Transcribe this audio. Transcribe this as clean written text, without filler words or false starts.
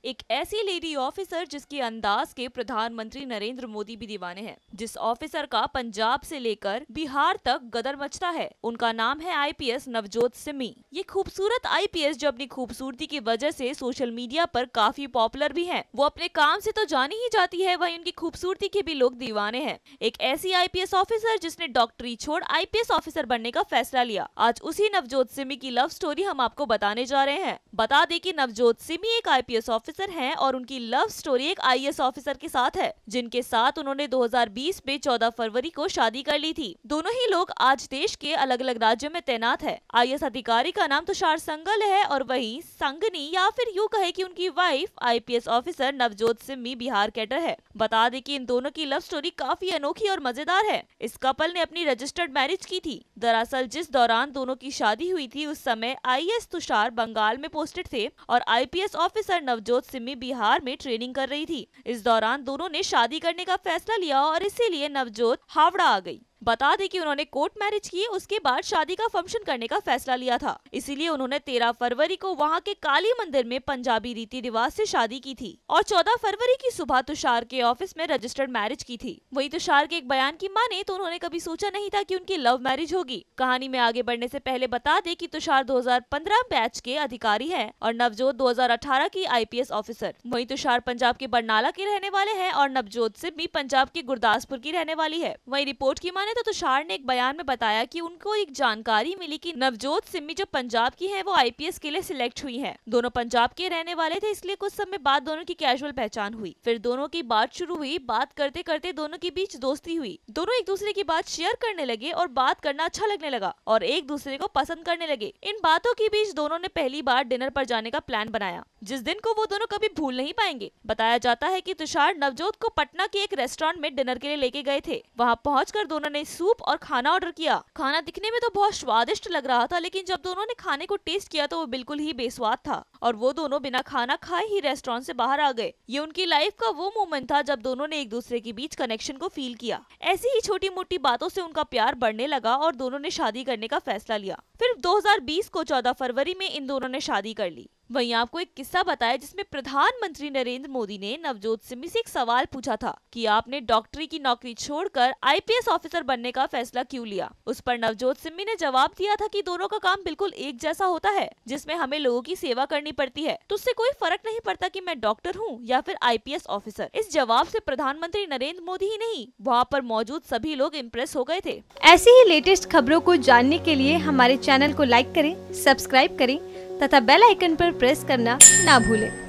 एक ऐसी lady officer जिसके अंदाज के प्रधानमंत्री नरेंद्र मोदी भी दीवाने हैं, जिस ऑफिसर का पंजाब से लेकर बिहार तक गदर मचता है, उनका नाम है आईपीएस नवजोत सिम्मी। ये खूबसूरत आईपीएस जो अपनी खूबसूरती की वजह से सोशल मीडिया पर काफी पॉपुलर भी हैं। वो अपने काम से तो जानी ही जाती है, वहीं उनकी खूबसूरती के भी लोग दीवाने हैं। एक ऐसी आईपीएस ऑफिसर जिसने डॉक्टरी छोड़ आईपीएस ऑफिसर बनने का फैसला लिया। आज उसी नवजोत सिम्मी की लव स्टोरी हम आपको बताने जा रहे हैं। बता दें कि नवजोत सिम्मी एक आईपीएस ऑफिसर हैं और उनकी लव स्टोरी एक आईएएस ऑफिसर के साथ है, जिनके साथ उन्होंने 2020 में 14 फरवरी को शादी कर ली थी। दोनों ही लोग आज देश के अलग अलग राज्यों में तैनात है। आईएएस अधिकारी का नाम तुषार संगल है और वही संगनी या फिर यूँ कहे कि उनकी wife IPS officer Navjot Simmi Bihar cadre है। बता दें कि इन दोनों की लव स्टोरी काफी अनोखी और मजेदार है। इस कपल ने अपनी रजिस्टर्ड मैरिज की थी। दरअसल जिस दौरान दोनों की शादी हुई थी उस समय आईएएस तुषार बंगाल में पोस्टेड थे और आईपीएस ऑफिसर नवजोत सिम्मी बिहार में ट्रेनिंग कर रही थी। इस दौरान दोनों ने शादी करने का फैसला लिया और इसीलिए नवजोत हावड़ा आ गई। बता दें कि उन्होंने कोर्ट मैरिज की, उसके बाद शादी का फंक्शन करने का फैसला लिया था। इसीलिए उन्होंने 13 फरवरी को वहां के काली मंदिर में पंजाबी रीति रिवाज से शादी की थी और 14 फरवरी की सुबह तुषार के ऑफिस में रजिस्टर्ड मैरिज की थी। वही तुषार के एक बयान की माने तो उन्होंने कभी सोचा नहीं था कि उनकी लव मैरिज होगी। कहानी में आगे बढ़ने से पहले बता दें कि तुषार 2015 बैच के अधिकारी है और नवजोत 2018 की आईपीएस ऑफिसर। वही तुषार पंजाब के बरनाला के रहने वाले हैं और नवजोत सिम्मी पंजाब के गुरदासपुर की रहने वाली है। वही रिपोर्ट की तो तुषार ने एक बयान में बताया कि उनको एक जानकारी मिली कि नवजोत सिम्मी जो पंजाब की है वो आईपीएस के लिए सिलेक्ट हुई हैं। दोनों पंजाब के रहने वाले थे, इसलिए कुछ समय बाद दोनों की कैजुअल पहचान हुई। फिर दोनों की बात शुरू हुई। बात करते करते दोनों के बीच दोस्ती हुई। दोनों एक दूसरे की बात शेयर करने लगे और बात करना अच्छा लगने लगा और एक दूसरे को पसंद करने लगे। इन बातों के बीच दोनों ने पहली बार डिनर पर जाने का प्लान बनाया, जिस दिन को वो दोनों कभी भूल नहीं पाएंगे। बताया जाता है कि तुषार नवजोत को पटना के एक रेस्टोरेंट में डिनर के लिए लेके गए थे। वहाँ पहुंचकर दोनों ने सूप और खाना ऑर्डर किया। खाना दिखने में तो बहुत स्वादिष्ट लग रहा था, लेकिन जब दोनों ने खाने को टेस्ट किया तो वो बिल्कुल ही बेस्वाद था और वो दोनों बिना खाना खाए ही रेस्टोरेंट से बाहर आ गए। ये उनकी लाइफ का वो मोमेंट था जब दोनों ने एक दूसरे के बीच कनेक्शन को फील किया। ऐसी ही छोटी मोटी बातों से उनका प्यार बढ़ने लगा और दोनों ने शादी करने का फैसला लिया। फिर 2020 को 14 फरवरी में इन दोनों ने शादी कर ली। वहीं आपको एक किस्सा बताया जिसमें प्रधानमंत्री नरेंद्र मोदी ने नवजोत सिम्मी से एक सवाल पूछा था कि आपने डॉक्टरी की नौकरी छोड़कर आईपीएस ऑफिसर बनने का फैसला क्यों लिया। उस पर नवजोत सिम्मी ने जवाब दिया था कि दोनों का काम बिल्कुल एक जैसा होता है, जिसमें हमें लोगों की सेवा करनी पड़ती है, तो उससे कोई फर्क नहीं पड़ता कि मैं डॉक्टर हूँ या फिर आईपीएस ऑफिसर। इस जवाब से प्रधानमंत्री नरेंद्र मोदी ही नहीं, वहाँ पर मौजूद सभी लोग इम्प्रेस हो गए थे। ऐसी ही लेटेस्ट खबरों को जानने के लिए हमारे चैनल को लाइक करें, सब्सक्राइब करें तथा बेल आइकन पर प्रेस करना ना भूलें।